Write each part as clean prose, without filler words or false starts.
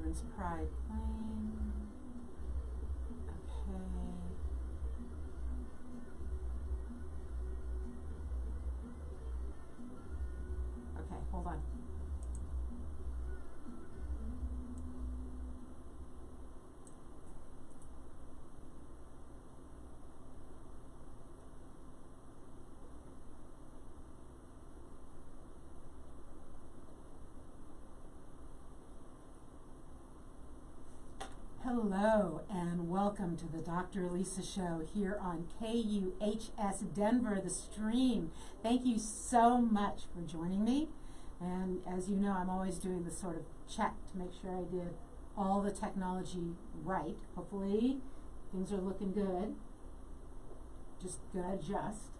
Veterans Pride claim. Okay. Okay, hold on. Hello and welcome to the Dr. Elisa Show here on KUHS Denver, the stream. Thank you so much for joining me. And as you know, I'm always doing this sort of check to make sure I did all the technology right. Hopefully things are looking good. Just gonna adjust.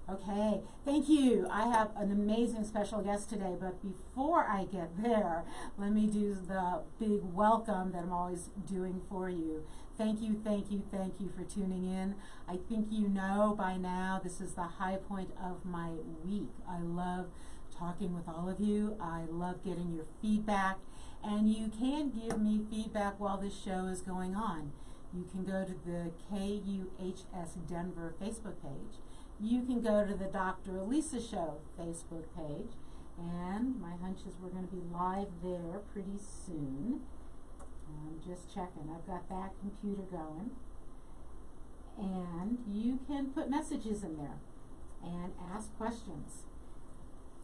Okay, thank you. I have an amazing special guest today, but before I get there, let me do the big welcome that I'm always doing for you. Thank you, thank you, thank you for tuning in. I think you know by now this is the high point of my week. I love talking with all of you. I love getting your feedback, and you can give me feedback while this show is going on. You can go to the KUHS Denver Facebook page. You can go to the Dr. Elisa Show Facebook page, and my hunch is we're going to be live there pretty soon. I'm just checking. I've got that computer going. And you can put messages in there and ask questions.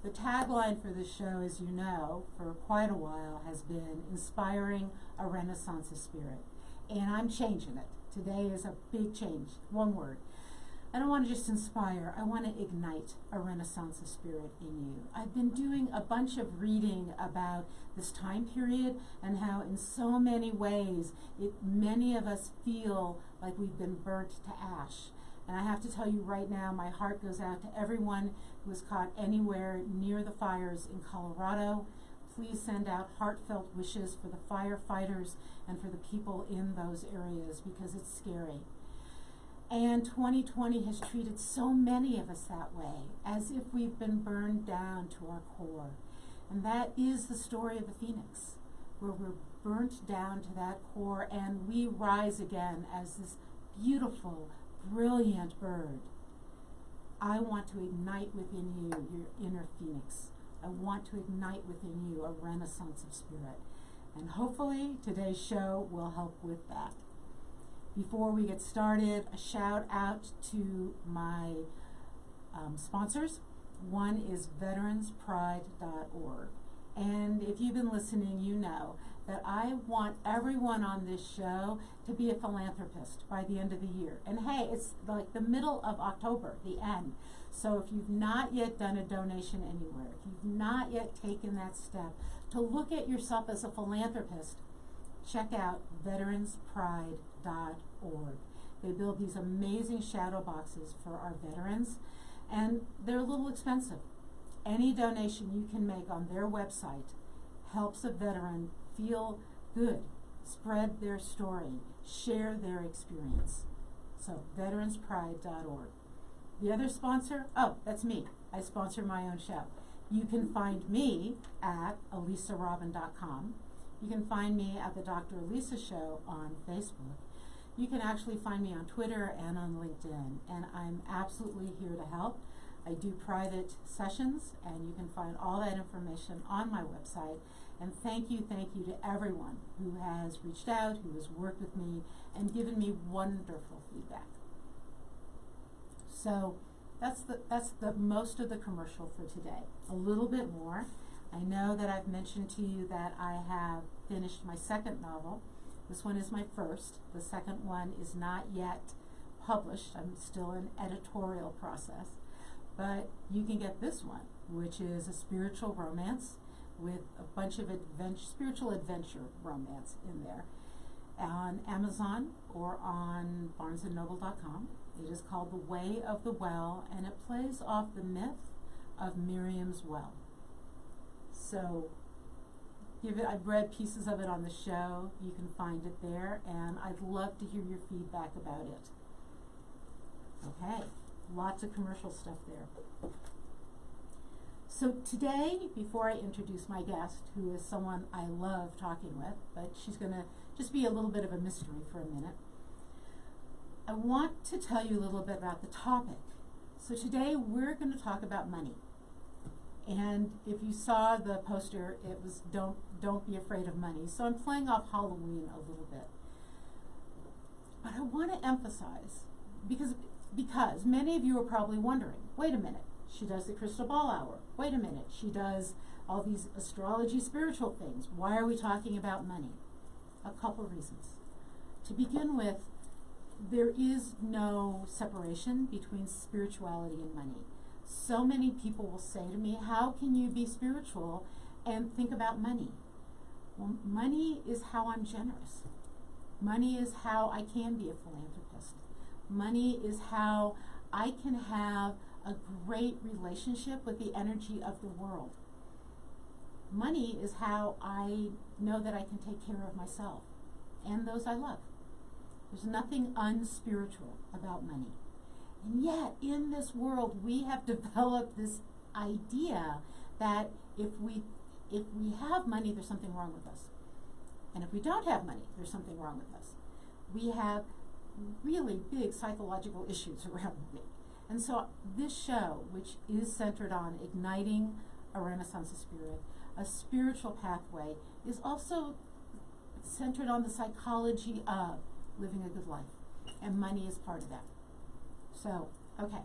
The tagline for this show, as you know, for quite a while has been inspiring a renaissance of spirit. And I'm changing it. Today is a big change. One word. I don't want to just inspire, I want to ignite a renaissance of spirit in you. I've been doing a bunch of reading about this time period and how in so many ways many of us feel like we've been burnt to ash. And I have to tell you right now, my heart goes out to everyone who was caught anywhere near the fires in Colorado. Please send out heartfelt wishes for the firefighters and for the people in those areas because it's scary. And 2020 has treated so many of us that way, as if we've been burned down to our core. And that is the story of the Phoenix, where we're burnt down to that core and we rise again as this beautiful, brilliant bird. I want to ignite within you your inner Phoenix. I want to ignite within you a renaissance of spirit. And hopefully today's show will help with that. Before we get started, a shout out to my sponsors. One is veteranspride.org. And if you've been listening, you know that I want everyone on this show to be a philanthropist by the end of the year. And hey, it's like the middle of October, the end. So if you've not yet done a donation anywhere, if you've not yet taken that step to look at yourself as a philanthropist, check out veteranspride.org. They build these amazing shadow boxes for our veterans, and they're a little expensive. Any donation you can make on their website helps a veteran feel good, spread their story, share their experience. So veteranspride.org. The other sponsor, that's me. I sponsor my own show. You can find me at elisarobin.com. You can find me at the Dr. Elisa Show on Facebook. You can actually find me on Twitter and on LinkedIn, and I'm absolutely here to help. I do private sessions, and you can find all that information on my website. And thank you to everyone who has reached out, who has worked with me, and given me wonderful feedback. So that's the most of the commercial for today. A little bit more. I know that I've mentioned to you that I have finished my second novel. This one is my first. The second one is not yet published. I'm still in editorial process. But you can get this one, which is a spiritual romance with a bunch of spiritual adventure romance in there on Amazon or on barnesandnoble.com. It is called The Way of the Well, and it plays off the myth of Miriam's well. So I've read pieces of it on the show. You can find it there, and I'd love to hear your feedback about it. Okay, lots of commercial stuff there. So today, before I introduce my guest, who is someone I love talking with, but she's going to just be a little bit of a mystery for a minute, I want to tell you a little bit about the topic. So today we're going to talk about money. And if you saw the poster, it was don't be afraid of money. So I'm playing off Halloween a little bit. But I want to emphasize, because many of you are probably wondering, wait a minute, she does the crystal ball hour. Wait a minute, she does all these astrology spiritual things. Why are we talking about money? A couple reasons. To begin with, there is no separation between spirituality and money. So many people will say to me, how can you be spiritual and think about money? Well, money is how I'm generous. Money is how I can be a philanthropist. Money is how I can have a great relationship with the energy of the world. Money is how I know that I can take care of myself and those I love. There's nothing unspiritual about money. And yet, in this world, we have developed this idea that if we have money, there's something wrong with us. And if we don't have money, there's something wrong with us. We have really big psychological issues around money. And so this show, which is centered on igniting a renaissance of spirit, a spiritual pathway, is also centered on the psychology of living a good life. And money is part of that. So, okay.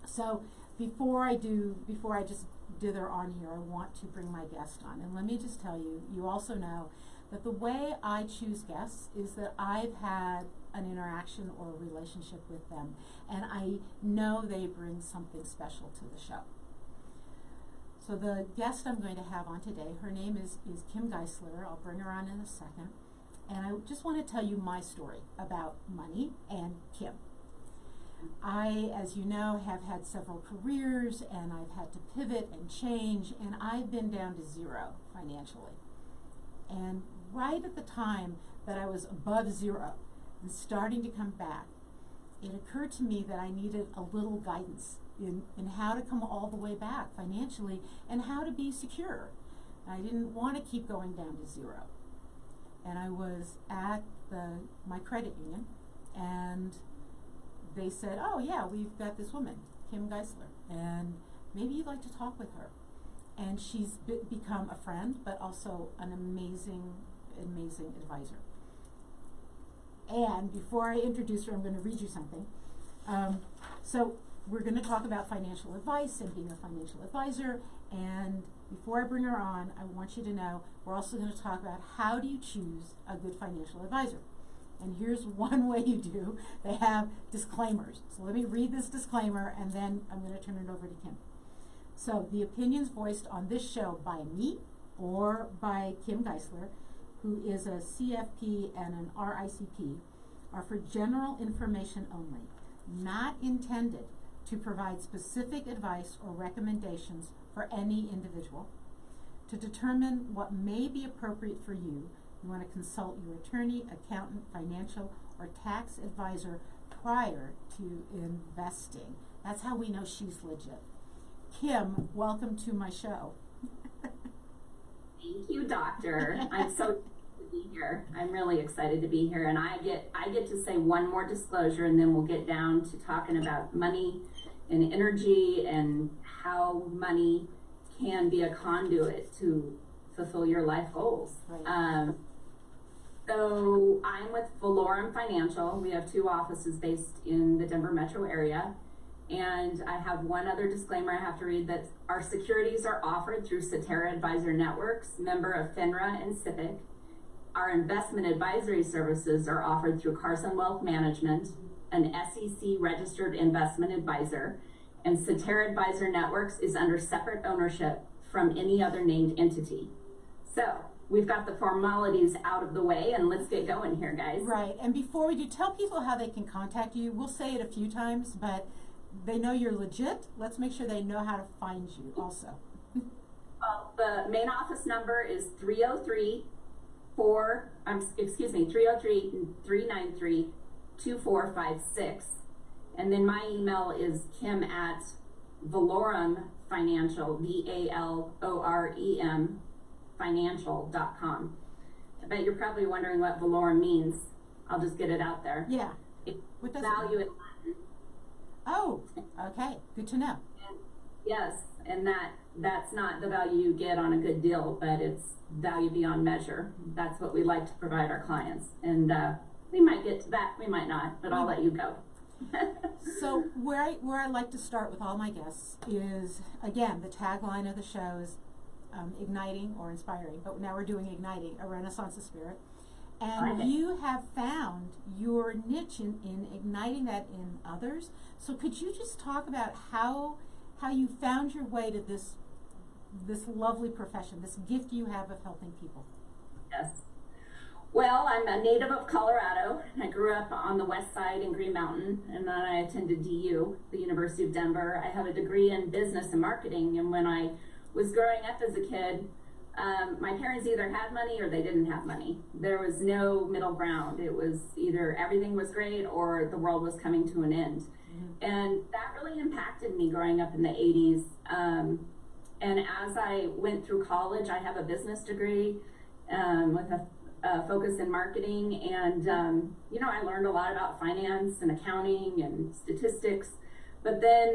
So before I just dither on here, I want to bring my guest on. And let me just tell you, you also know that the way I choose guests is that I've had an interaction or a relationship with them, and I know they bring something special to the show. So the guest I'm going to have on today, her name is Kim Geisler. I'll bring her on in a second. And I just want to tell you my story about money and Kim. I, as you know, have had several careers, and I've had to pivot and change, and I've been down to zero financially. And right at the time that I was above zero and starting to come back, it occurred to me that I needed a little guidance in how to come all the way back financially and how to be secure. I didn't want to keep going down to zero. And I was at my credit union, and they said, oh yeah, we've got this woman, Kim Geisler, and maybe you'd like to talk with her. And she's become a friend, but also an amazing, amazing advisor. And before I introduce her, I'm going to read you something. So we're going to talk about financial advice and being a financial advisor. And before I bring her on, I want you to know we're also going to talk about how do you choose a good financial advisor. And here's one way you do. They have disclaimers. So let me read this disclaimer, and then I'm going to turn it over to Kim. So the opinions voiced on this show by me or by Kim Geisler, who is a CFP and an RICP, are for general information only, not intended to provide specific advice or recommendations for any individual. To determine what may be appropriate for you, you want to consult your attorney, accountant, financial, or tax advisor prior to investing. That's how we know she's legit. Kim, welcome to my show. Thank you, Doctor. I'm so excited to be here. I'm really excited to be here, and I get to say one more disclosure, and then we'll get down to talking about money and energy and how money can be a conduit to fulfill your life goals. Right. So I'm with Valorum Financial. We have 2 offices based in the Denver metro area. And I have one other disclaimer I have to read, that our securities are offered through Cetera Advisor Networks, member of FINRA and SIPC. Our investment advisory services are offered through Carson Wealth Management, an SEC registered investment advisor, and Cetera Advisor Networks is under separate ownership from any other named entity. So we've got the formalities out of the way, and let's get going here, guys. Right, and before we do, tell people how they can contact you. We'll say it a few times, but they know you're legit. Let's make sure they know how to find you also. Well, the main office number is 303-393-2456. And then my email is kim@valorumfi Financial, VALOREM, financial.com. I bet you're probably wondering what Valorem means. I'll just get it out there. Yeah. It's what does value it mean? in Latin. Oh, okay. Good to know. And yes, and that's not the value you get on a good deal, but it's value beyond measure. That's what we like to provide our clients. And we might get to that, we might not, but I'll let you go. So where I like to start with all my guests is, again, the tagline of the show is igniting or inspiring, but now we're doing igniting, a renaissance of spirit. And you have found your niche in igniting that in others. So could you just talk about how you found your way to this lovely profession, this gift you have of helping people? Yes. Well, I'm a native of Colorado. I grew up on the west side in Green Mountain, and then I attended DU, the University of Denver. I have a degree in business and marketing, and when I was growing up as a kid, my parents either had money or they didn't have money. There was no middle ground. It was either everything was great or the world was coming to an end. Mm-hmm. And that really impacted me growing up in the 80s. And as I went through college, I have a business degree with a focus in marketing, and I learned a lot about finance and accounting and statistics, but then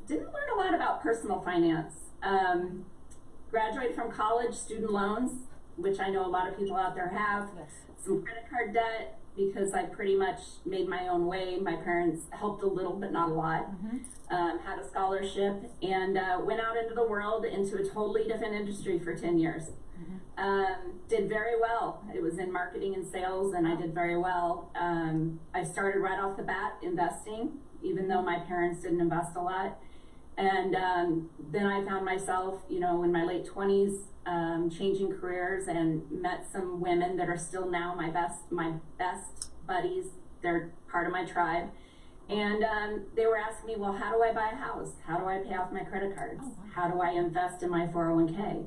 didn't learn a lot about personal finance. Graduated from college, student loans, which I know a lot of people out there have. Yes. Some credit card debt, because I pretty much made my own way. My parents helped a little, but not a lot. Mm-hmm. Had a scholarship, and went out into the world, into a totally different industry for 10 years. Did very well. It was in marketing and sales, and I did very well. I started right off the bat investing, even though my parents didn't invest a lot. And then I found myself, in my late 20s, changing careers, and met some women that are still now my best buddies. They're part of my tribe. And they were asking me, well, how do I buy a house? How do I pay off my credit cards? Oh, wow. How do I invest in my 401k?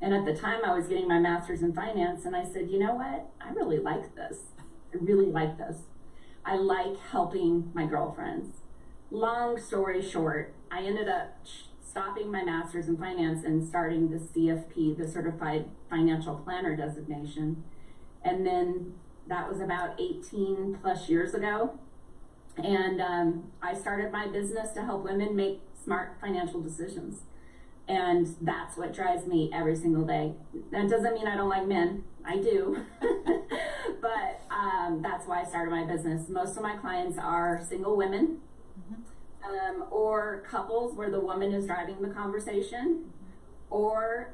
And at the time, I was getting my master's in finance, and I said, you know what? I really like this. I really like this. I like helping my girlfriends. Long story short, I ended up stopping my master's in finance and starting the CFP, the Certified Financial Planner designation. And then that was about 18 plus years ago. And I started my business to help women make smart financial decisions. And that's what drives me every single day. That doesn't mean I don't like men. I do. But that's why I started my business. Most of my clients are single women, mm-hmm. Or couples where the woman is driving the conversation, mm-hmm. or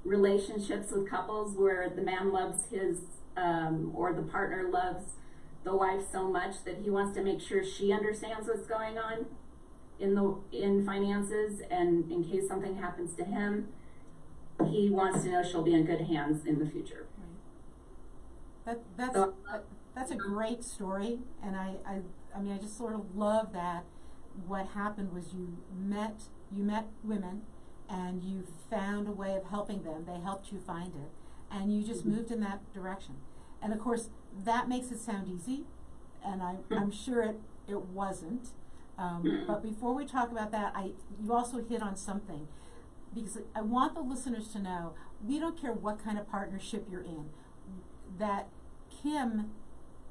relationships with couples where the man loves his, or the partner loves the wife so much that he wants to make sure she understands what's going on in finances, and in case something happens to him, he wants to know she'll be in good hands in the future. Right. That's a great story, and I just sort of love that. What happened was you met women, and you found a way of helping them. They helped you find it, and you just mm-hmm. moved in that direction. And of course, that makes it sound easy, and I'm sure it wasn't. But before we talk about that, you also hit on something, because I want the listeners to know, we don't care what kind of partnership you're in, that Kim,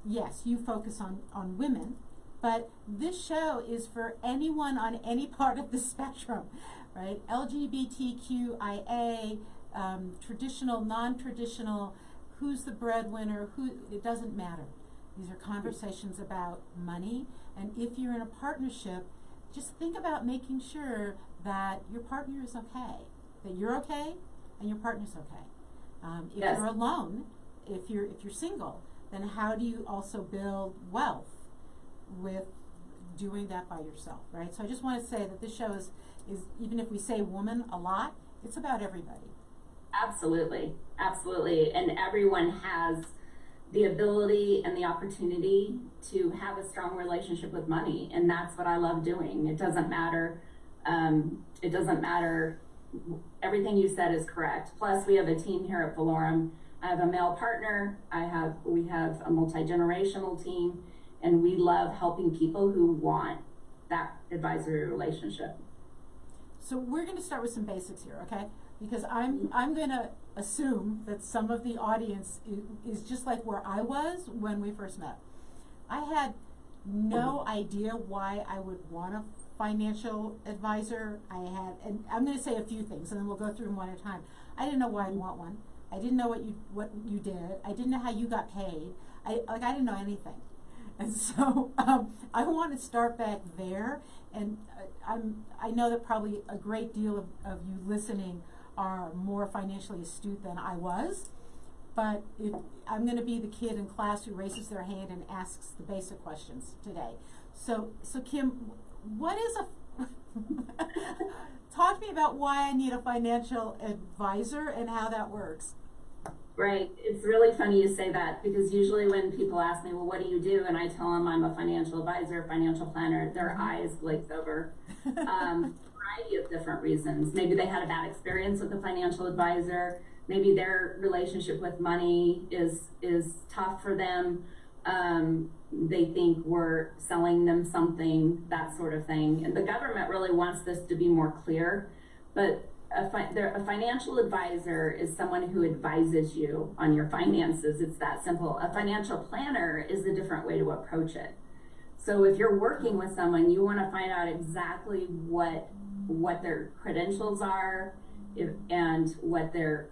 yes, you focus on women, but this show is for anyone on any part of the spectrum, right? LGBTQIA, traditional, non-traditional, who's the breadwinner, it doesn't matter. These are conversations about money, and if you're in a partnership, just think about making sure that your partner is okay, that you're okay, and your partner's okay. If yes. you're alone, if you're single, then how do you also build wealth with doing that by yourself, right? So I just want to say that this show is even if we say woman a lot, it's about everybody. Absolutely, absolutely, and everyone has the ability and the opportunity to have a strong relationship with money, and that's what I love doing. It doesn't matter. Everything you said is correct. Plus, we have a team here at Valorem. I have a male partner. We have a multi-generational team, and we love helping people who want that advisory relationship. So we're going to start with some basics here, okay? Because I'm going to assume that some of the audience is just like where I was when we first met. I had no idea why I would want a financial advisor. And I'm going to say a few things, and then we'll go through them one at a time. I didn't know why I'd want one. I didn't know what you did. I didn't know how you got paid. I didn't know anything. And so I want to start back there. And I know that probably a great deal of you listening are more financially astute than I was. But if I'm going to be the kid in class who raises their hand and asks the basic questions today. So Kim, what is talk to me about why I need a financial advisor and how that works. Right. It's really funny you say that, because usually when people ask me, well, what do you do? And I tell them I'm a financial advisor, financial planner, their eyes glaze over. Variety of different reasons. Maybe they had a bad experience with a financial advisor. Maybe their relationship with money is tough for them. They think we're selling them something, that sort of thing. And the government really wants this to be more clear. But a financial advisor is someone who advises you on your finances. It's that simple. A financial planner is a different way to approach it. So if you're working with someone, you want to find out exactly what their credentials are and what their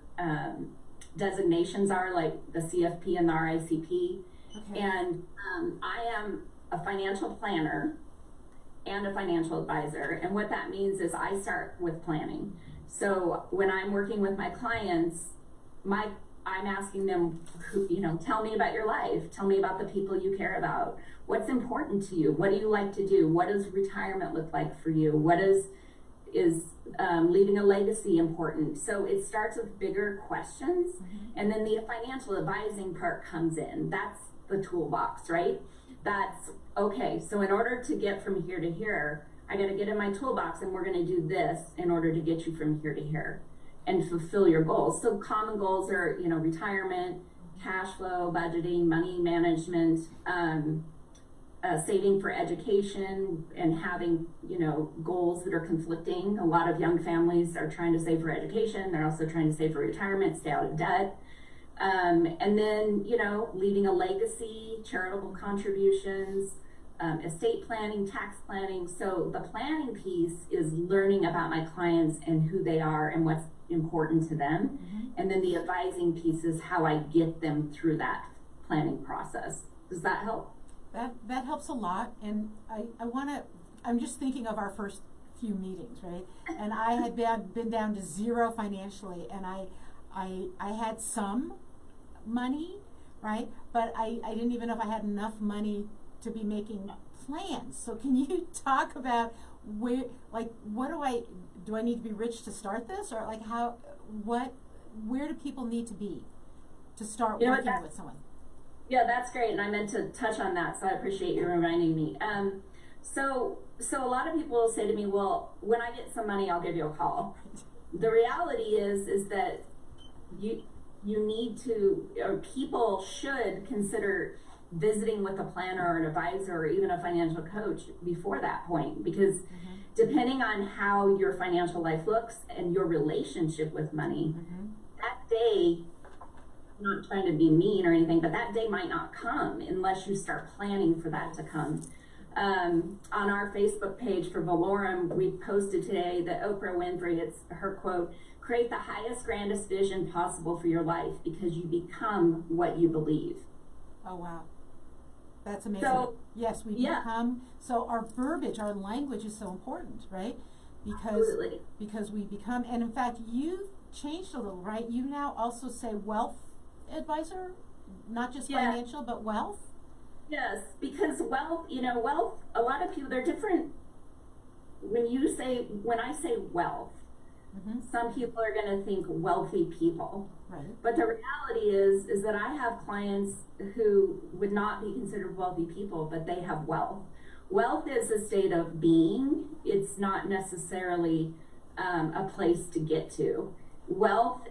designations are, like the CFP and the RICP. Okay. And I am a financial planner and a financial advisor. And what that means is I start with planning. So when I'm working with my clients, I'm asking them, tell me about your life. Tell me about the people you care about. What's important to you? What do you like to do? What does retirement look like for you? What is leaving a legacy important? So it starts with bigger questions, and then the financial advising part comes in. That's the toolbox, right? That's okay. So in order to get from here to here, I got to get in my toolbox, and we're going to do this in order to get you from here to here and fulfill your goals. So common goals are, retirement, cash flow, budgeting, money management, saving for education, and having, goals that are conflicting. A lot of young families are trying to save for education. They're also trying to save for retirement, stay out of debt. And then, leaving a legacy, charitable contributions, estate planning, tax planning. So the planning piece is learning about my clients and who they are and what's important to them. And then the advising piece is how I get them through that planning process. Does that help? That helps a lot. And I'm just thinking of our first few meetings, right? And I had been down to zero financially, and I had some money, right? But I didn't even know if I had enough money to be making plans. So can you talk about where do I need to be rich to start this, or where do people need to be to start working with someone? Yeah, that's great, and I meant to touch on that, so I appreciate you reminding me. So a lot of people will say to me, well, when I get some money, I'll give you a call. The reality is that you need to, or people should consider visiting with a planner or an advisor or even a financial coach before that point, because depending on how your financial life looks and your relationship with money, that day, I'm not trying to be mean or anything, but that day might not come unless you start planning for that to come. On our Facebook page for Valorum, we posted today that Oprah Winfrey, it's her quote, "Create the highest, grandest vision possible for your life because you become what you believe." Oh, wow. That's amazing. So, yes, we become. So our verbiage, our language is so important, right? Because we become, and in fact, you've changed a little, right? You now also say wealth advisor, not just financial, but wealth. Yes, because wealth, wealth, a lot of people, they're different. When I say wealth, some people are going to think wealthy people. Right. But the reality is that I have clients who would not be considered wealthy people, but they have wealth. Wealth is a state of being. It's not necessarily a place to get to. Wealth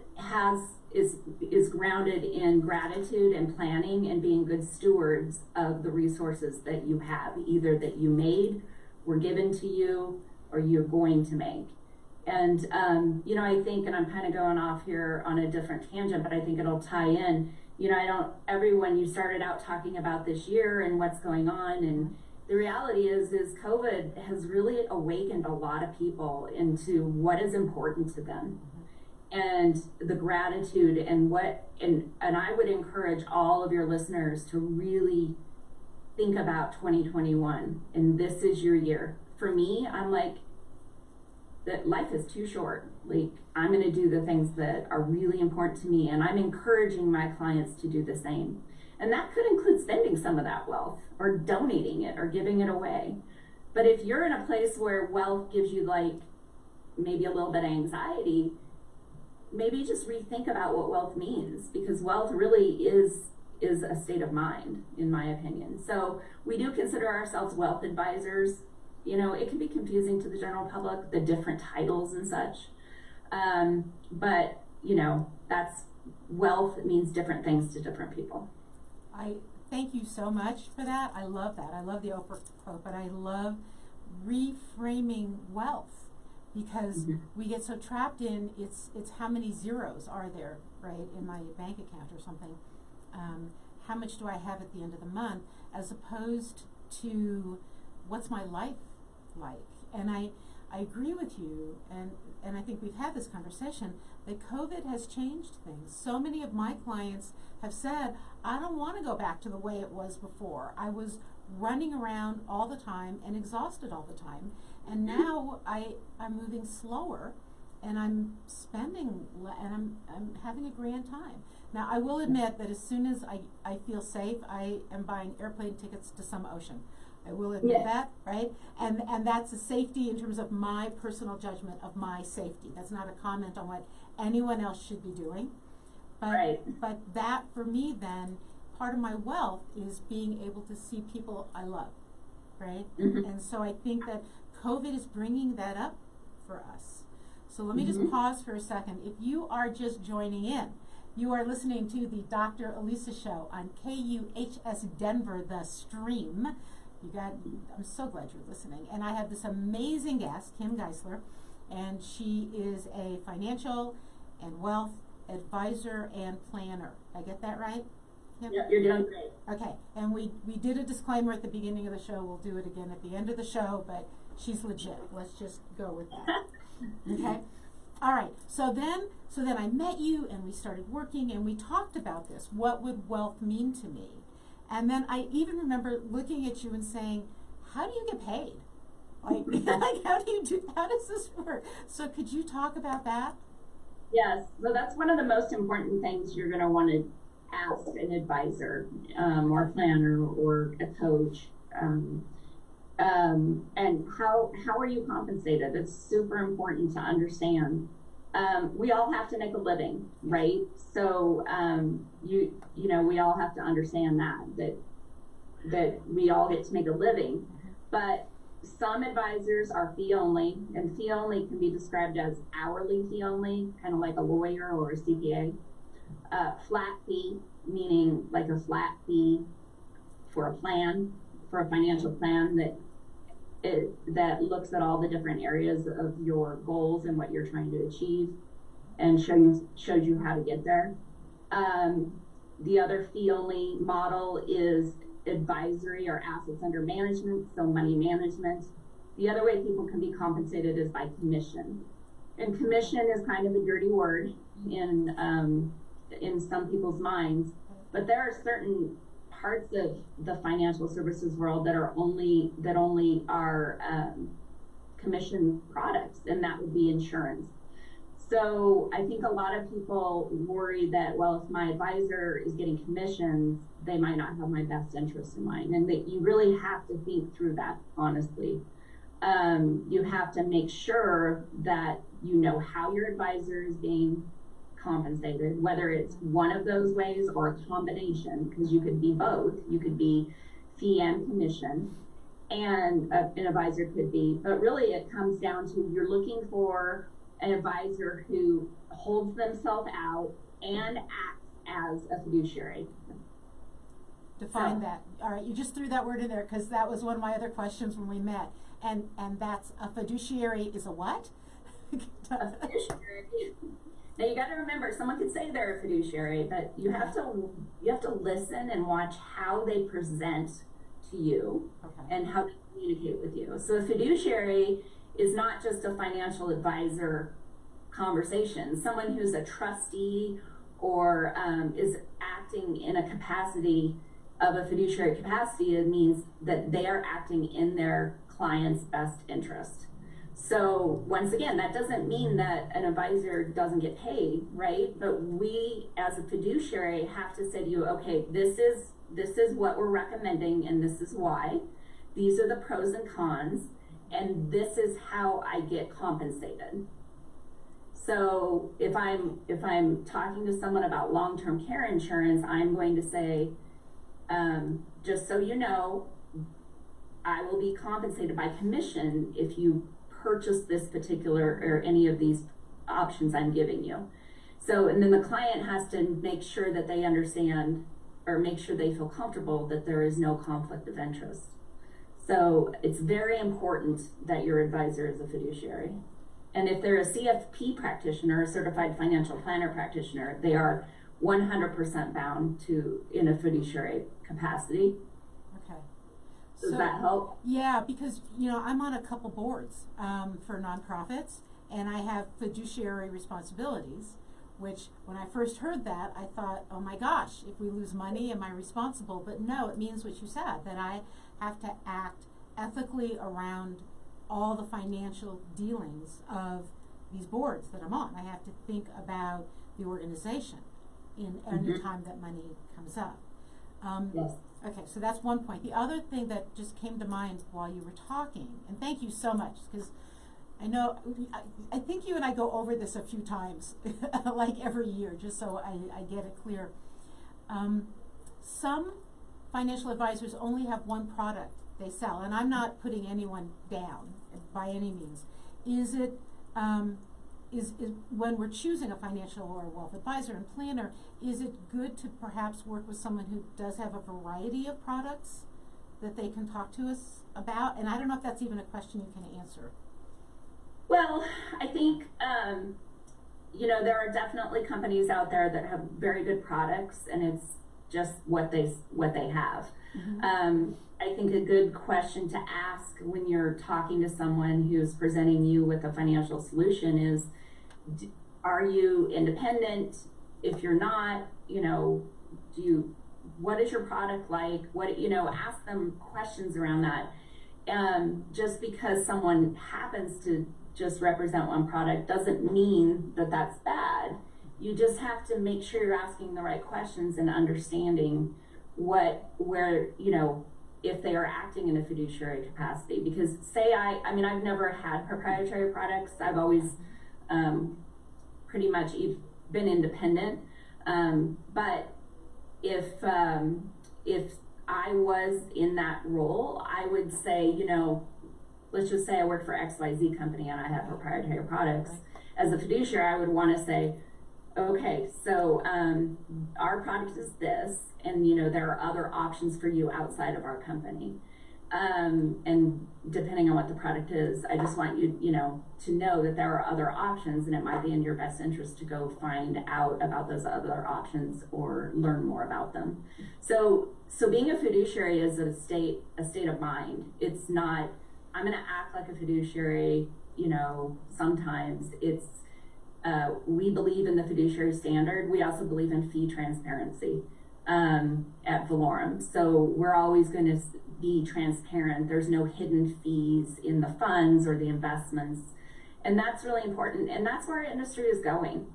is grounded in gratitude and planning and being good stewards of the resources that you have, either that you made, were given to you, or you're going to make. And, I think, and I'm kind of going off here on a different tangent, but I think it'll tie in. Everyone, you started out talking about this year and what's going on. And the reality is COVID has really awakened a lot of people into what is important to them and the gratitude and and I would encourage all of your listeners to really think about 2021. And this is your year. For me, I'm like, that life is too short. Like, I'm going to do the things that are really important to me, and I'm encouraging my clients to do the same. And that could include spending some of that wealth or donating it or giving it away. But if you're in a place where wealth gives you like maybe a little bit of anxiety, maybe just rethink about what wealth means, because wealth really is a state of mind, in my opinion. So we do consider ourselves wealth advisors. It can be confusing to the general public, the different titles and such. But that's wealth means different things to different people. I thank you so much for that. I love that. I love the Oprah quote, but I love reframing wealth, because we get so trapped in it's how many zeros are there, right, in my bank account or something. How much do I have at the end of the month, as opposed to what's my life like. And I agree with you, and I think we've had this conversation, that COVID has changed things. So many of my clients have said, I don't want to go back to the way it was before. I was running around all the time and exhausted all the time, and now I'm moving slower, and I'm spending and I'm having a grand time. Now, I will admit that as soon as I feel safe, I am buying airplane tickets to some ocean. I will admit that, right? And that's a safety in terms of my personal judgment of my safety. That's not a comment on what anyone else should be doing. But that, for me, then, part of my wealth is being able to see people I love, right? And so I think that COVID is bringing that up for us. So let me just pause for a second. If you are just joining in, you are listening to the Dr. Elisa Show on KUHS Denver, the stream. I'm so glad you're listening. And I have this amazing guest, Kim Geisler, and she is a financial and wealth advisor and planner. I get that right? Kim? Yeah, you're doing great. Okay, and we did a disclaimer at the beginning of the show. We'll do it again at the end of the show, but she's legit. Let's just go with that. Okay? All right, so then I met you, and we started working, and we talked about this. What would wealth mean to me? And then I even remember looking at you and saying, how do you get paid? Like, how does this work? So could you talk about that? Yes, so that's one of the most important things you're going to want to ask an advisor or planner or a coach. And how are you compensated? It's super important to understand. We all have to make a living, right? So we all have to understand that we all get to make a living. But some advisors are fee only, and fee only can be described as hourly fee only, kind of like a lawyer or a CPA. Flat fee, meaning like a flat fee for a financial plan that looks at all the different areas of your goals and what you're trying to achieve, and shows you how to get there. The other fee only model is advisory or assets under management, so money management. The other way people can be compensated is by commission, and commission is kind of a dirty word in some people's minds, but there are certain parts of the financial services world that only are commission products, and that would be insurance. So I think a lot of people worry that, well, if my advisor is getting commissions, they might not have my best interest in mind, and that you really have to think through that honestly. You have to make sure that you know how your advisor is being compensated, whether it's one of those ways or a combination, because you could be both. You could be fee and commission, and an advisor could be, but really it comes down to you're looking for an advisor who holds themselves out and acts as a fiduciary. Define that. All right, you just threw that word in there because that was one of my other questions when we met. And that's a fiduciary is a what? A fiduciary. Now you got to remember, someone could say they're a fiduciary, but you have to listen and watch how they present to you, and how they communicate with you. So a fiduciary is not just a financial advisor conversation. Someone who's a trustee or is acting in a capacity of a fiduciary capacity, it means that they are acting in their client's best interest. So once again, that doesn't mean that an advisor doesn't get paid, right? But we as a fiduciary have to say to you, okay, this is what we're recommending and this is why. These are the pros and cons, and this is how I get compensated. So if I'm talking to someone about long-term care insurance, I'm going to say, just so you know, I will be compensated by commission if you purchase this particular or any of these options I'm giving you. So, and then the client has to make sure that they understand or make sure they feel comfortable that there is no conflict of interest. So it's very important that your advisor is a fiduciary. And if they're a CFP practitioner, a certified financial planner practitioner, they are 100% bound to in a fiduciary capacity. Okay. Does that help? Yeah, because I'm on a couple boards for nonprofits, and I have fiduciary responsibilities. Which, when I first heard that, I thought, oh my gosh, if we lose money, am I responsible? But no, it means what you said, that I have to act ethically around all the financial dealings of these boards that I'm on. I have to think about the organization in any time that money comes up. Yes. Okay, so that's one point. The other thing that just came to mind while you were talking, and thank you so much, because I know, I think you and I go over this a few times, like every year, just so I get it clear. Some financial advisors only have one product they sell, and I'm not putting anyone down by any means. Is it, is when we're choosing a financial or wealth advisor and planner, is it good to perhaps work with someone who does have a variety of products that they can talk to us about? And I don't know if that's even a question you can answer. Well, I think, there are definitely companies out there that have very good products, and it's just what they have. I think a good question to ask when you're talking to someone who's presenting you with a financial solution is, are you independent? If you're not, what is your product like? Ask them questions around that. Just because someone happens to just represent one product doesn't mean that that's bad. You just have to make sure you're asking the right questions and understanding if they are acting in a fiduciary capacity. Because I've never had proprietary products. I've always pretty much been independent. But if I was in that role, I would say, let's just say I work for XYZ company and I have proprietary products. As a fiduciary, I would want to say, okay, so our product is this, and there are other options for you outside of our company. And depending on what the product is, I just want you, to know that there are other options, and it might be in your best interest to go find out about those other options or learn more about them. So being a fiduciary is a state of mind. It's not, I'm going to act like a fiduciary, sometimes it's, we believe in the fiduciary standard. We also believe in fee transparency at Valorum. So we're always going to be transparent. There's no hidden fees in the funds or the investments. And that's really important. And that's where our industry is going.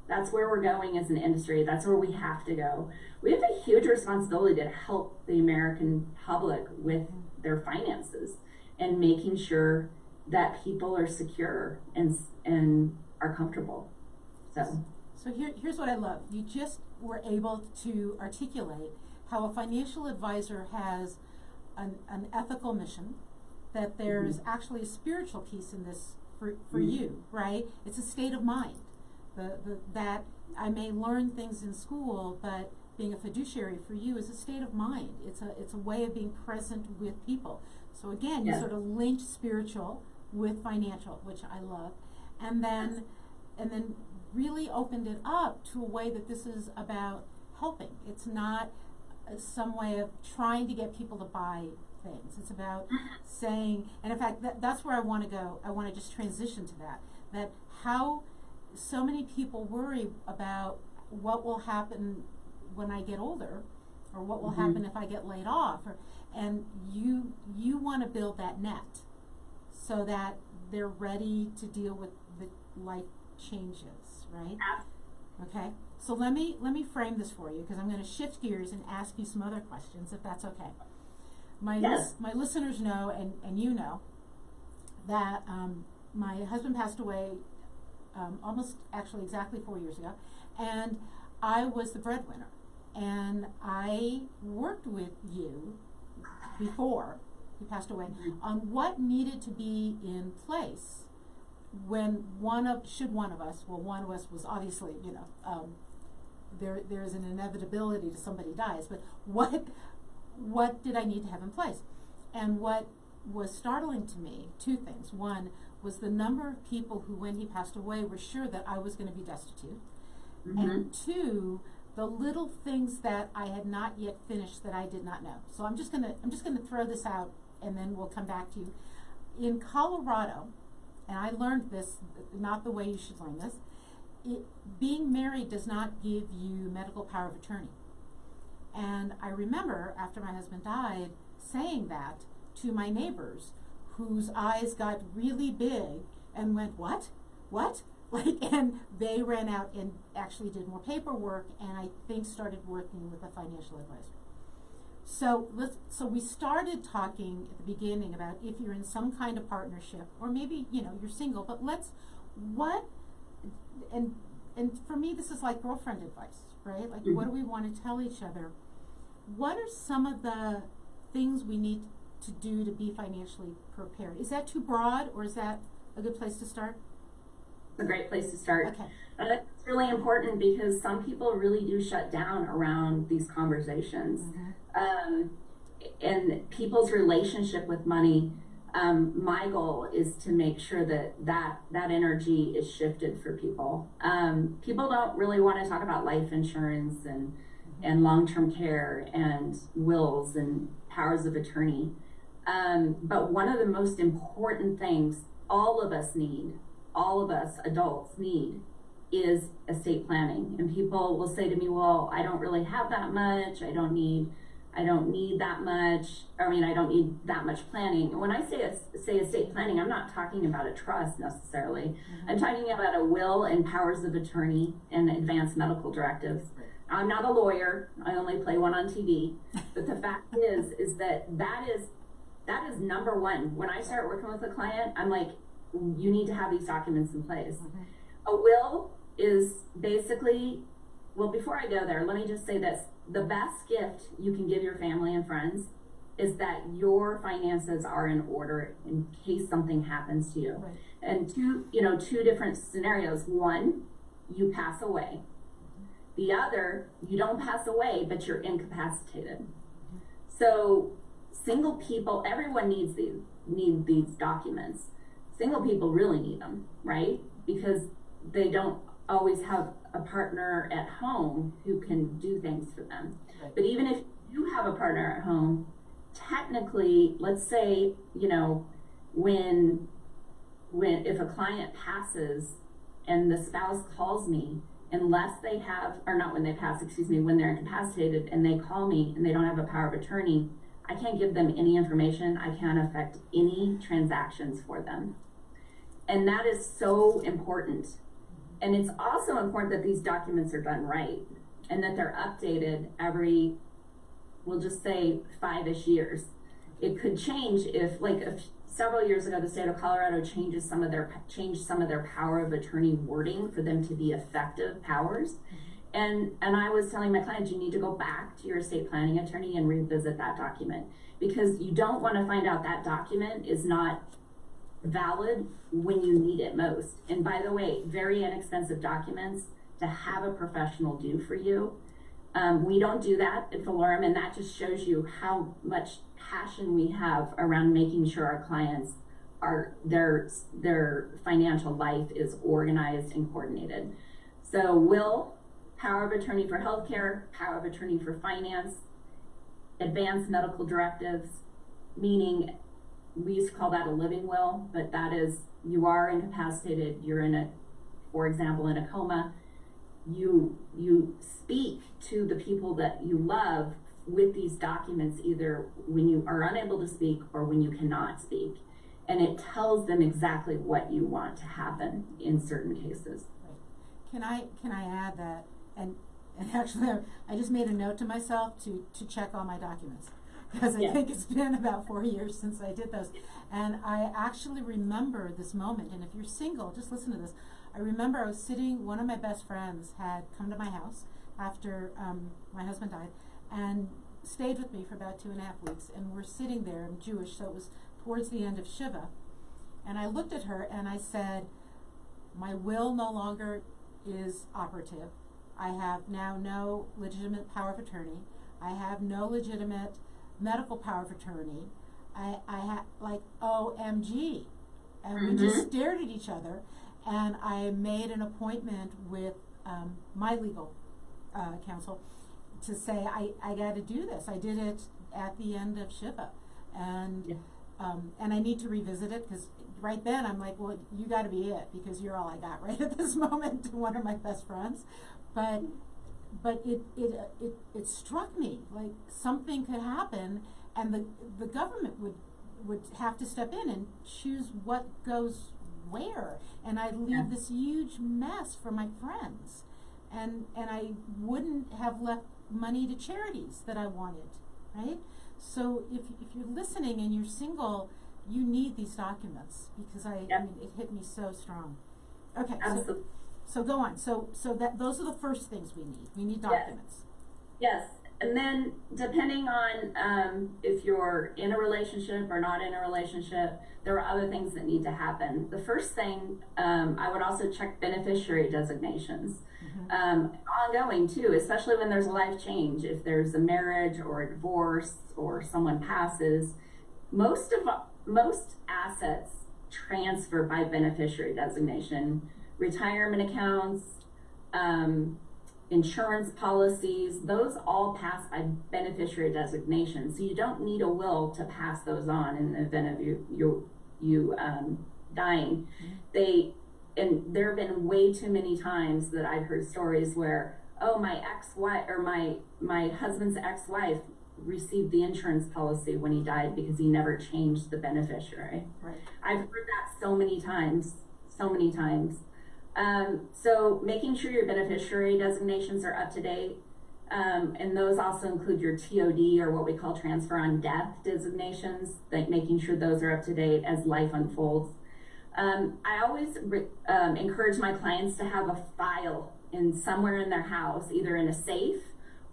That's where we're going as an industry. That's where we have to go. We have a huge responsibility to help the American public with their finances and making sure that people are secure and are comfortable. So here's what I love. You just were able to articulate how a financial advisor has an ethical mission, that there's actually a spiritual piece in this for you, right? It's a state of mind. That I may learn things in school, but being a fiduciary for you is a state of mind. It's a way of being present with people. So again, you sort of link spiritual with financial, which I love. and then really opened it up to a way that this is about helping. It's not some way of trying to get people to buy things. It's about saying, and in fact, that's where I want to go. I want to just transition to that how so many people worry about what will happen when I get older, or what will happen if I get laid off, and you want to build that net so that they're ready to deal with the life changes, right? Okay, so let me frame this for you, because I'm going to shift gears and ask you some other questions, if that's okay. My listeners know, and you know, that my husband passed away almost actually exactly 4 years ago, and I was the breadwinner, and I worked with you before he passed away on what needed to be in place when one of us was obviously, you know, there's an inevitability to somebody dies, but what did I need to have in place? And what was startling to me, two things. One was the number of people who, when he passed away, were sure that I was going to be destitute. And two, the little things that I had not yet finished that I did not know. So I'm just gonna throw this out, and then we'll come back to you. In Colorado, and I learned this, not the way you should learn this, being married does not give you medical power of attorney. And I remember after my husband died saying that to my neighbors, whose eyes got really big and went, what? And they ran out and actually did more paperwork, and I think started working with a financial advisor. So we started talking at the beginning about if you're in some kind of partnership, or maybe, you know, you're single, but and for me, this is like girlfriend advice, right? Like, what do we want to tell each other? What are some of the things we need to do to be financially prepared? Is that too broad, or is that a good place to start? A great place to start. Okay. That's really important, because some people really do shut down around these conversations. And people's relationship with money, my goal is to make sure that energy is shifted for people. People don't really want to talk about life insurance and long-term care and wills and powers of attorney. But one of the most important things all of us adults need, is estate planning. And people will say to me, well, I don't really have that much. I don't need that much. I don't need that much planning. And when I say estate planning, I'm not talking about a trust necessarily. I'm talking about a will and powers of attorney and advanced medical directives. I'm not a lawyer. I only play one on TV. But the fact is that is number one. When I start working with a client, I'm like, you need to have these documents in place. A will is basically, well, before I go there, let me just say this. The best gift you can give your family and friends is that your finances are in order in case something happens to you. Right. And two different scenarios. One, you pass away. The other, you don't pass away, but you're incapacitated. So single people, everyone needs these documents. Single people really need them, right? Because they don't always have a partner at home who can do things for them. Right. But even if you have a partner at home, technically, let's say, when if a client passes and the spouse calls me, unless they have, or not when they pass, when they're incapacitated and they call me and they don't have a power of attorney, I can't give them any information. I can't affect any transactions for them. And that is so important. And it's also important that these documents are done right and that they're updated every, we'll just say 5-ish years. It could change if several years ago, the state of Colorado changed some of their power of attorney wording for them to be effective powers. And I was telling my clients, you need to go back to your estate planning attorney and revisit that document, because you don't want to find out that document is not valid when you need it most. And by the way, very inexpensive documents to have a professional do for you. We don't do that at Valorum, and that just shows you how much passion we have around making sure our clients their financial life is organized and coordinated. So will, power of attorney for healthcare, power of attorney for finance, advanced medical directives, meaning we used to call that a living will, but that is, you are incapacitated, you're in a, for example, in a coma, you speak to the people that you love with these documents, either when you are unable to speak or when you cannot speak. And it tells them exactly what you want to happen in certain cases. Right. Can I add that, and actually I just made a note to myself to check all my documents, because I think it's been about 4 years since I did those. And I actually remember this moment, and if you're single, just listen to this. I remember I was sitting, one of my best friends had come to my house after my husband died, and stayed with me for about 2.5 weeks, and we're sitting there. I'm Jewish, so it was towards the end of Shiva, and I looked at her and I said, my will no longer is operative. I have now no legitimate power of attorney. I have no legitimate medical power of attorney. I had, like, OMG. And we just stared at each other, and I made an appointment with my legal counsel to say, I got to do this. I did it at the end of Shiva, and I need to revisit it, because right then I'm like, well, you got to be it, because you're all I got right at this moment. One of my best friends, but it struck me like something could happen, and the government would have to step in and choose what goes where, and I'd leave this huge mess for my friends, and I wouldn't have left money to charities that I wanted, right? So if you're listening and you're single, you need these documents, because I mean, it hit me so strong. Okay, so go on. So that those are the first things we need. We need documents. Yes. And then depending on if you're in a relationship or not in a relationship, there are other things that need to happen. The first thing, I would also check beneficiary designations. Ongoing too, especially when there's a life change. If there's a marriage or a divorce or someone passes, most assets transfer by beneficiary designation. Retirement accounts, insurance policies, those all pass by beneficiary designation. So you don't need a will to pass those on in the event of you dying. And there have been way too many times that I've heard stories where, oh, my ex-wife or my husband's ex-wife received the insurance policy when he died because he never changed the beneficiary. Right. I've heard that so many times. So making sure your beneficiary designations are up to date, and those also include your TOD, or what we call transfer on death designations, like making sure those are up to date as life unfolds. I always encourage my clients to have a file somewhere in their house, either in a safe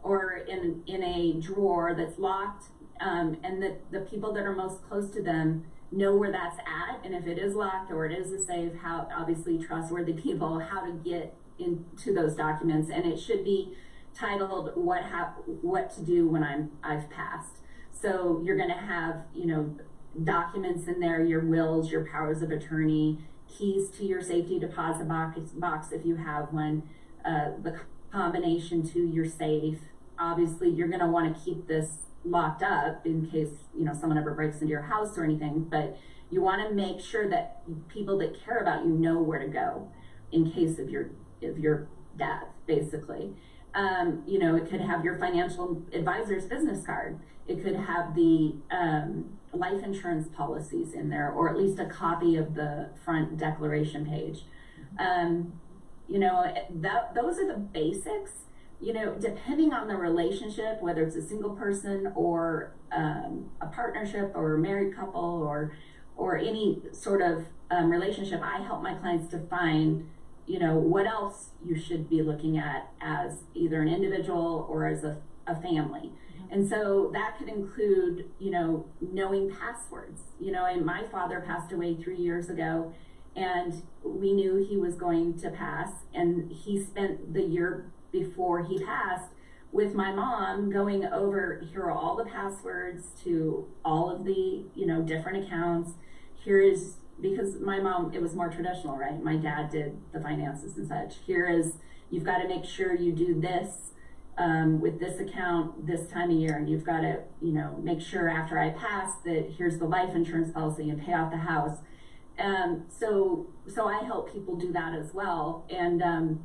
or in a drawer that's locked, and that the people that are most close to them know where that's at, and if it is locked or it is a safe, how, obviously trustworthy people, how to get into those documents. And it should be titled what to do when I've passed. So you're going to have, documents in there, your wills, your powers of attorney, keys to your safety deposit box if you have one, the combination to your safe. Obviously you're going to want to keep this locked up in case someone ever breaks into your house or anything, but you want to make sure that people that care about you know where to go in case of your death, basically. It could have your financial advisor's business card. It could have the life insurance policies in there, or at least a copy of the front declaration page. Those are the basics. Depending on the relationship, whether it's a single person or a partnership or a married couple or any sort of relationship, I help my clients define, what else you should be looking at as either an individual or as a family. And so that could include, knowing passwords. And my father passed away 3 years ago, and we knew he was going to pass, and he spent the year before he passed with my mom going over, here are all the passwords to all of the different accounts, here is, because my mom, it was more traditional, right? My dad did the finances and such. Here is, you've got to make sure you do this with this account this time of year, and you've got to, you know, make sure after I pass that here's the life insurance policy and pay off the house. So I help people do that as well. And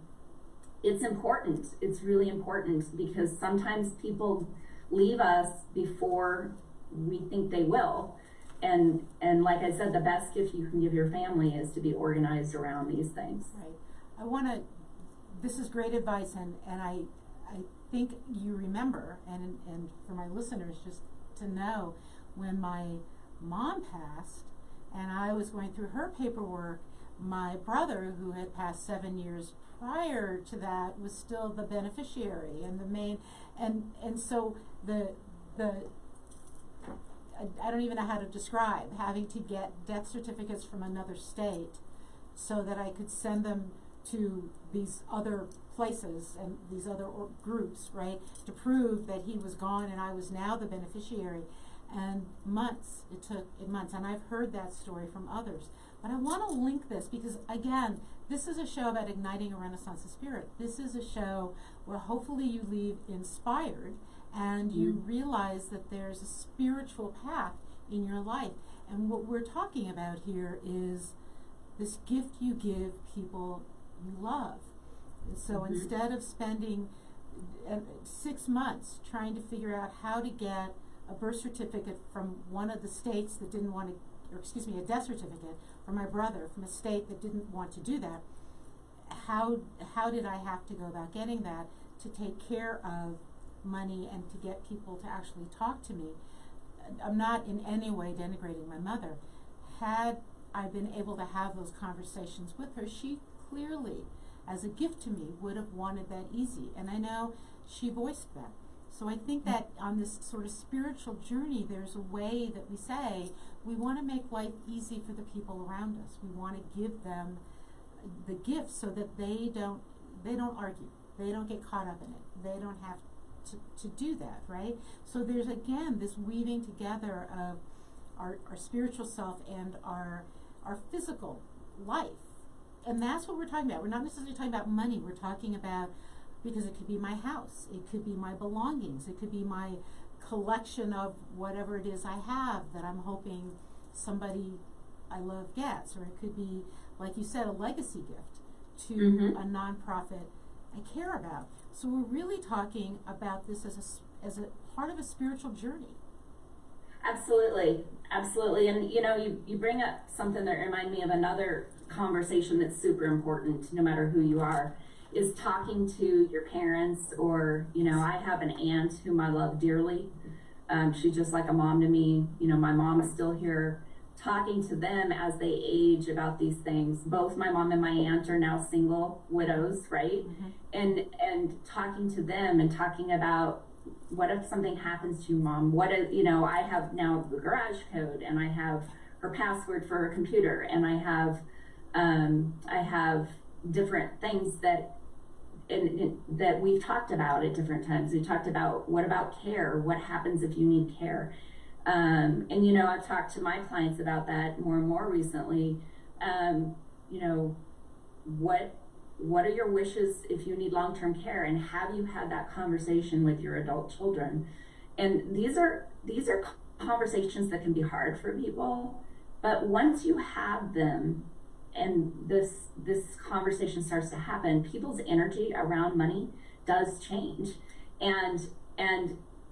it's important. It's really important, because sometimes people leave us before we think they will. And like I said, the best gift you can give your family is to be organized around these things. Right. I want to, this is great advice, and I think you remember, and for my listeners, just to know, when my mom passed and I was going through her paperwork, my brother, who had passed 7 years prior to that, was still the beneficiary and the main, and so the I don't even know how to describe having to get death certificates from another state so that I could send them to these other places and these other groups, right, to prove that he was gone and I was now the beneficiary. And months, it took months, and I've heard that story from others. But I want to link this because, again, this is a show about igniting a renaissance of spirit. This is a show where hopefully you leave inspired and you realize that there's a spiritual path in your life. And what we're talking about here is this gift you give people you love. So instead of spending 6 months trying to figure out how to get a birth certificate from one of the states that didn't want to, or excuse me, a death certificate for my brother from a state that didn't want to do that, how did I have to go about getting that to take care of money and to get people to actually talk to me? I'm not in any way denigrating my mother. Had I been able to have those conversations with her, she clearly, as a gift to me, would have wanted that easy. And I know she voiced that. So I think that on this sort of spiritual journey, there's a way that we say we want to make life easy for the people around us. We want to give them the gifts so that they don't argue. They don't get caught up in it. They don't have to do that, right? So there's, again, this weaving together of our spiritual self and our physical life. And that's what we're talking about. We're not necessarily talking about money. We're talking about, because it could be my house, it could be my belongings, it could be my collection of whatever it is I have that I'm hoping somebody I love gets, or it could be, like you said, a legacy gift to a nonprofit I care about. So we're really talking about this as a part of a spiritual journey. Absolutely, absolutely. And you know, you bring up something that reminded me of another conversation that's super important, no matter who you are, is talking to your parents, or, you know, I have an aunt whom I love dearly. She's just like a mom to me. You know, my mom is still here. Talking to them as they age about these things. Both my mom and my aunt are now single widows, right? And talking to them and talking about, what if something happens to you, Mom? What if, you know, I have now the garage code, and I have her password for her computer, and I have different things that that we've talked about at different times. We talked about, what about care? What happens if you need care? And you know, I've talked to my clients about that more and more recently. You know, what are your wishes if you need long-term care, and have you had that conversation with your adult children? And these are conversations that can be hard for people, but once you have them and this conversation starts to happen, people's energy around money does change, and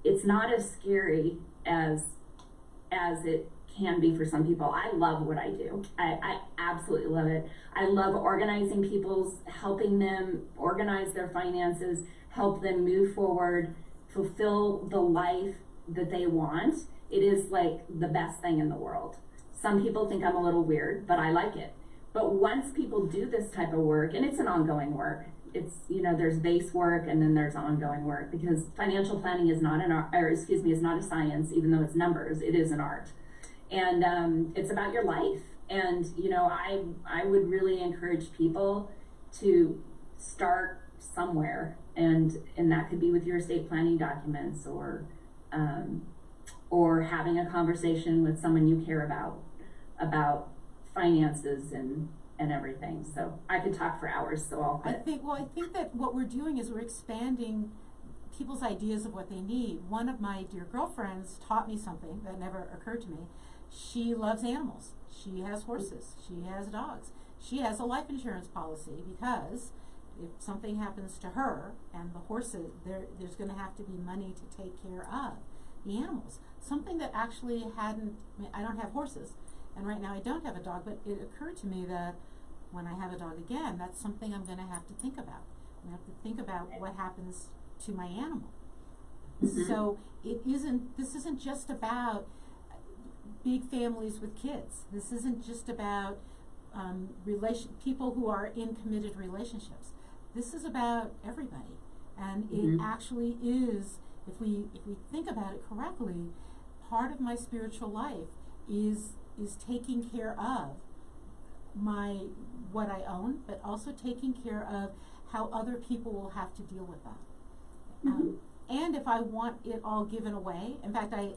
it's not as scary as it can be for some people. I love what I do. I absolutely love it. I love organizing helping them organize their finances, help them move forward, fulfill the life that they want. It is like the best thing in the world. Some people think I'm a little weird, but I like it. But once people do this type of work, and it's an ongoing work, it's, you know, there's base work and then there's ongoing work, because financial planning is not an art, or excuse me, is not a science, even though it's numbers, it is an art. And it's about your life. And, you know, I would really encourage people to start somewhere, and that could be with your estate planning documents, or having a conversation with someone you care about. about finances and everything. So I could talk for hours, so I'll quit. I think that what we're doing is we're expanding people's ideas of what they need. One of my dear girlfriends taught me something that never occurred to me. She loves animals. She has horses. She has dogs. She has a life insurance policy because if something happens to her and the horses, there's going to have to be money to take care of the animals. Something that actually I don't have horses, and right now I don't have a dog, but it occurred to me that when I have a dog again, that's something I'm going to have to think about. I'm going to have to think about what happens to my animal. Mm-hmm. So this isn't just about big families with kids. This isn't just about people who are in committed relationships. This is about everybody, and it actually is. If we think about it correctly, part of my spiritual life is taking care of what I own, but also taking care of how other people will have to deal with that. And if I want it all given away, in fact, I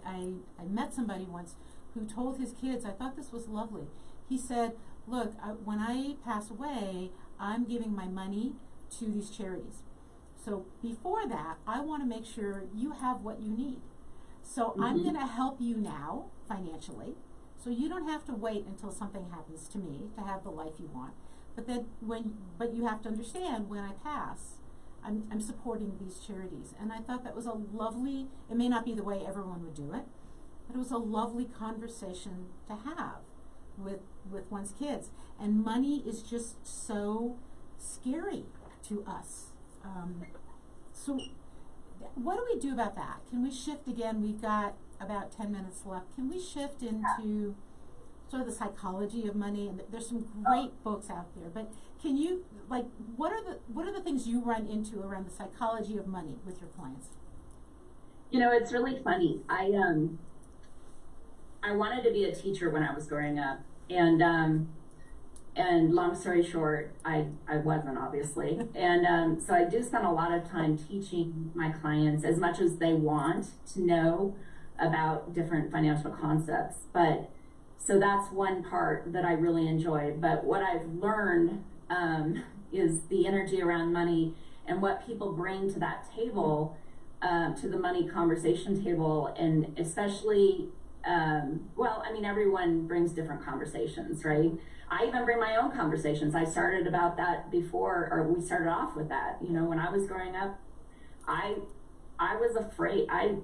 met somebody once who told his kids, I thought this was lovely. He said, look, when I pass away, I'm giving my money to these charities. So before that, I want to make sure you have what you need. So I'm going to help you now financially, so you don't have to wait until something happens to me to have the life you want. But you have to understand, when I pass, I'm supporting these charities. And I thought that was a lovely, it may not be the way everyone would do it, but it was a lovely conversation to have with one's kids. And money is just so scary to us. So what do we do about that? Can we shift again? We've got about 10 minutes left. Can we shift into sort of the psychology of money? And there's some great books out there, but can you, what are the things you run into around the psychology of money with your clients? You know, it's really funny. I wanted to be a teacher when I was growing up, and long story short, I wasn't, obviously. And so I do spend a lot of time teaching my clients as much as they want to know about different financial concepts. But so that's one part that I really enjoy. But what I've learned is the energy around money and what people bring to that table, to the money conversation table, and especially, everyone brings different conversations, right? I even bring my own conversations. I started about that before, or we started off with that. You know, when I was growing up, I was afraid. I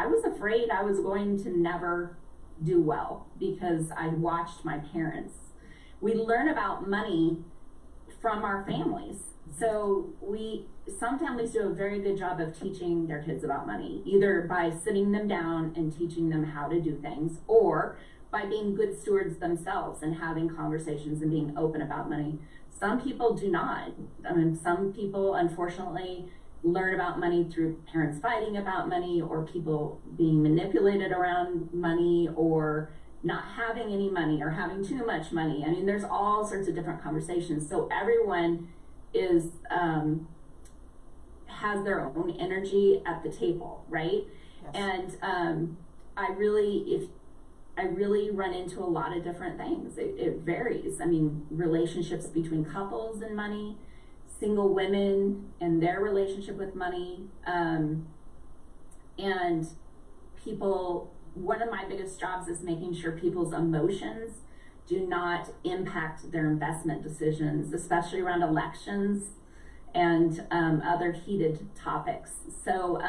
was afraid I was going to never do well because I watched my parents. We learn about money from our families. So some families do a very good job of teaching their kids about money, either by sitting them down and teaching them how to do things, or by being good stewards themselves and having conversations and being open about money. Some people do not. I mean, some people, unfortunately, learn about money through parents fighting about money, or people being manipulated around money, or not having any money, or having too much money. I mean, there's all sorts of different conversations. So everyone has their own energy at the table, right? Yes. And I really run into a lot of different things. It varies. I mean, relationships between couples and money, single women and their relationship with money, and people. One of my biggest jobs is making sure people's emotions do not impact their investment decisions, especially around elections and other heated topics. So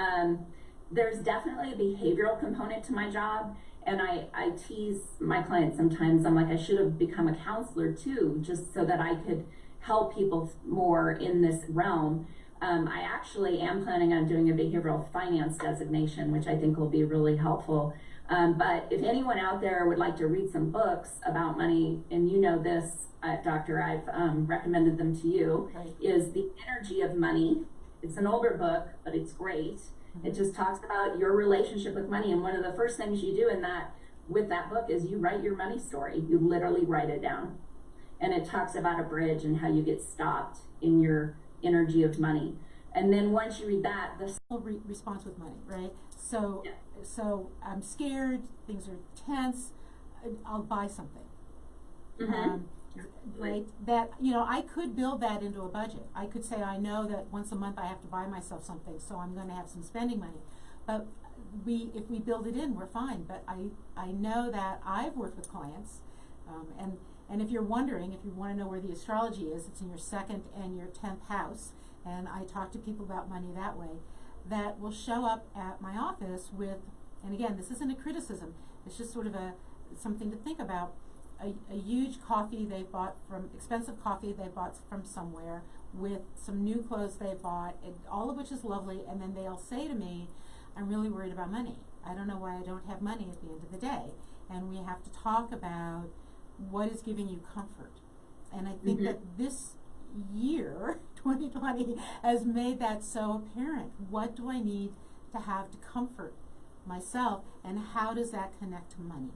there's definitely a behavioral component to my job. And I tease my clients sometimes. I'm like, I should have become a counselor too, just so that I could help people more in this realm. I actually am planning on doing a behavioral finance designation, which I think will be really helpful. But if anyone out there would like to read some books about money, and you know this, Doctor, I've recommended them to you, right, is The Energy of Money. It's an older book, but it's great. Mm-hmm. It just talks about your relationship with money. And one of the first things you do with that book is you write your money story. You literally write it down. And it talks about a bridge and how you get stopped in your energy of money. And then once you read that, the response with money, right? So, yeah. So I'm scared, things are tense, I'll buy something. Mm-hmm. Right? That, you know, I could build that into a budget. I could say, I know that once a month I have to buy myself something, so I'm going to have some spending money. But if we build it in, we're fine. But I know that I've worked with clients, and if you're wondering, if you want to know where the astrology is, it's in your 2nd and your 10th house. And I talk to people about money that way, that will show up at my office with, and again, this isn't a criticism, it's just sort of something to think about, a huge coffee they bought from, expensive coffee they bought from somewhere, with some new clothes they bought, all of which is lovely, and then they'll say to me, I'm really worried about money. I don't know why I don't have money at the end of the day. And we have to talk about what is giving you comfort. And I think that this year, 2020, has made that so apparent. What do I need to have to comfort myself, and how does that connect to money?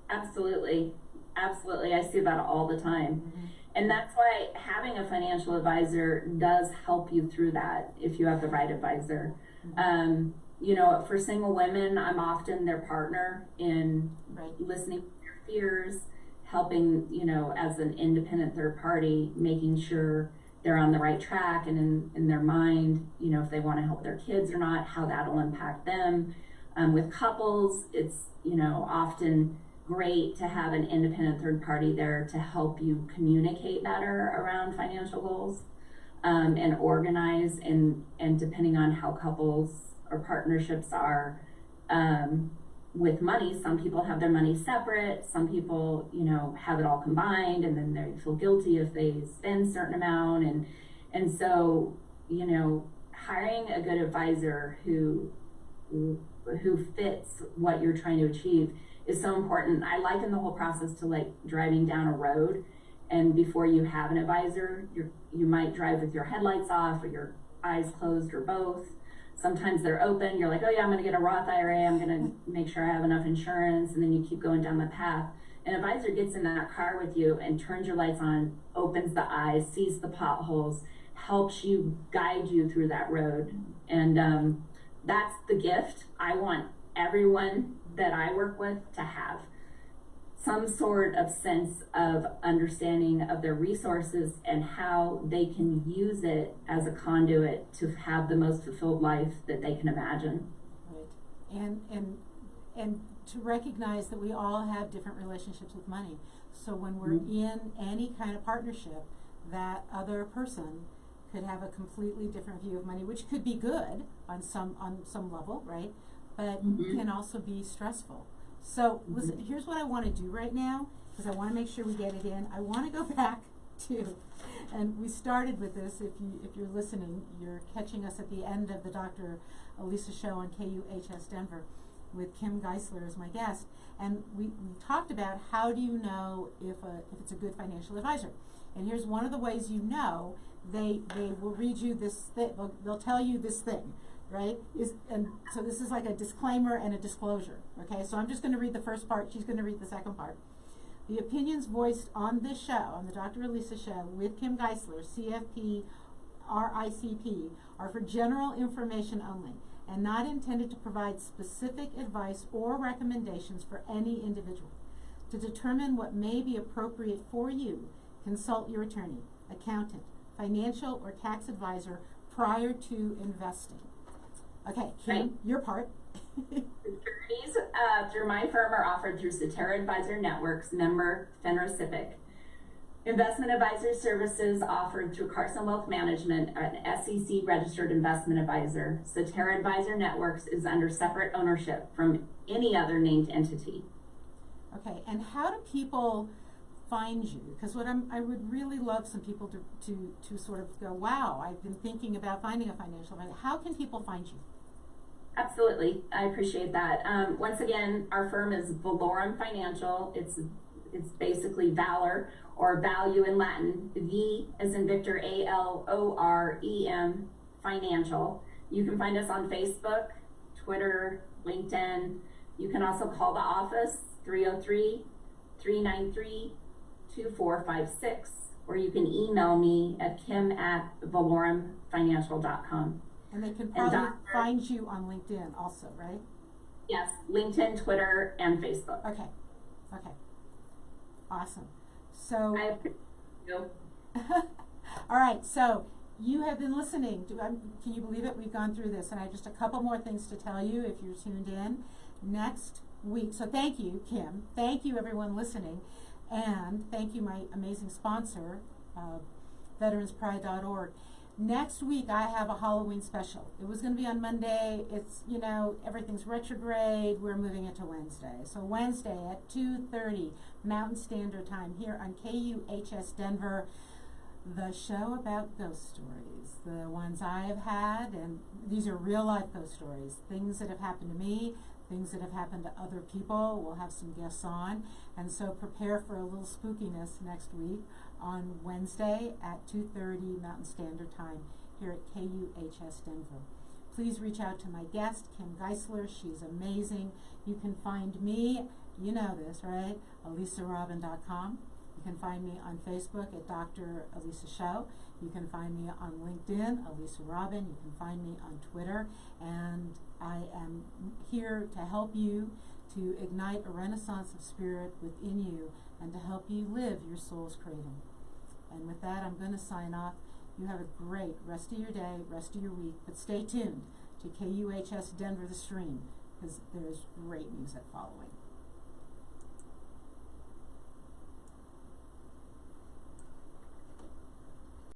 Absolutely. Absolutely. I see that all the time. Mm-hmm. And that's why having a financial advisor does help you through that if you have the right advisor. Mm-hmm. You know, for single women, I'm often their partner in Right. listening to their fears, helping, you know, as an independent third party, making sure they're on the right track, and in their mind, you know, if they want to help their kids or not, how that'll impact them. With couples, it's, you know, often great to have an independent third party there to help you communicate better around financial goals, and organize, and depending on how couples or partnerships are, with money, some people have their money separate, some people, you know, have it all combined, and then they feel guilty if they spend a certain amount, and so, you know, hiring a good advisor who fits what you're trying to achieve is so important. I liken the whole process to like driving down a road, and before you have an advisor, you might drive with your headlights off or your eyes closed or both. Sometimes they're open, you're like, oh yeah, I'm gonna get a Roth IRA, I'm gonna make sure I have enough insurance, and then you keep going down the path. An advisor gets in that car with you and turns your lights on, opens the eyes, sees the potholes, helps you, guide you through that road. And that's the gift I want everyone that I work with to have. Some sort of sense of understanding of their resources and how they can use it as a conduit to have the most fulfilled life that they can imagine. Right. And to recognize that we all have different relationships with money. So when we're in any kind of partnership, that other person could have a completely different view of money, which could be good on some level, right? But can also be stressful. So listen, here's what I want to do right now, because I want to make sure we get it in. I want to go back to, and we started with this, if you're listening, you're catching us at the end of the Dr. Elisa Show on KUHS Denver with Kim Geisler as my guest. And we talked about how do you know if it's a good financial advisor. And here's one of the ways you know. They will read you this thing, they'll tell you this thing, right? And so this is like a disclaimer and a disclosure, okay? So I'm just going to read the first part, she's going to read the second part. The opinions voiced on this show, on the Dr. Elisa Show with Kim Geisler, CFP, RICP, are for general information only and not intended to provide specific advice or recommendations for any individual. To determine what may be appropriate for you, consult your attorney, accountant, financial or tax advisor prior to investing. Okay, Kim, Right. your part. Attorneys through my firm are offered through Cetera Advisor Networks, member FINRA SIPC. Investment advisor services offered through Carson Wealth Management, an SEC registered investment advisor. Cetera Advisor Networks is under separate ownership from any other named entity. Okay, and how do people find you? Because I would really love some people to sort of go, wow, I've been thinking about finding a financial advisor. How can people find you? Absolutely, I appreciate that. Once again, our firm is Valorum Financial. It's basically valor or value in Latin. V as in Victor, ALOREM Financial. You can find us on Facebook, Twitter, LinkedIn. You can also call the office 303-393-2456, or you can email me at kim@valorumfinancial.com. And they can probably find you on LinkedIn also, right? Yes, LinkedIn, Twitter, and Facebook. Okay. Awesome. So, I appreciate you. all right, so you have been listening. Can you believe it? We've gone through this, and I have just a couple more things to tell you if you're tuned in. Next week, so thank you, Kim. Thank you, everyone listening. And thank you, my amazing sponsor, veteranspride.org. Next week, I have a Halloween special. It was going to be on Monday. It's, everything's retrograde. We're moving it to Wednesday. So Wednesday at 2:30 Mountain Standard Time here on KUHS Denver. The show about ghost stories, the ones I have had, and these are real life ghost stories, things that have happened to me, things that have happened to other people. We'll have some guests on, and so prepare for a little spookiness next week on Wednesday at 2:30 Mountain Standard Time here at KUHS Denver. Please reach out to my guest, Kim Geisler. She's amazing. You can find me, you know this, right? ElisaRobin.com. You can find me on Facebook at Dr. Elisa Show. You can find me on LinkedIn, Elisa Robin. You can find me on Twitter. And I am here to help you to ignite a renaissance of spirit within you and to help you live your soul's craving. And with that, I'm going to sign off. You have a great rest of your day, rest of your week. But stay tuned to KUHS Denver The Stream, because there's great music following.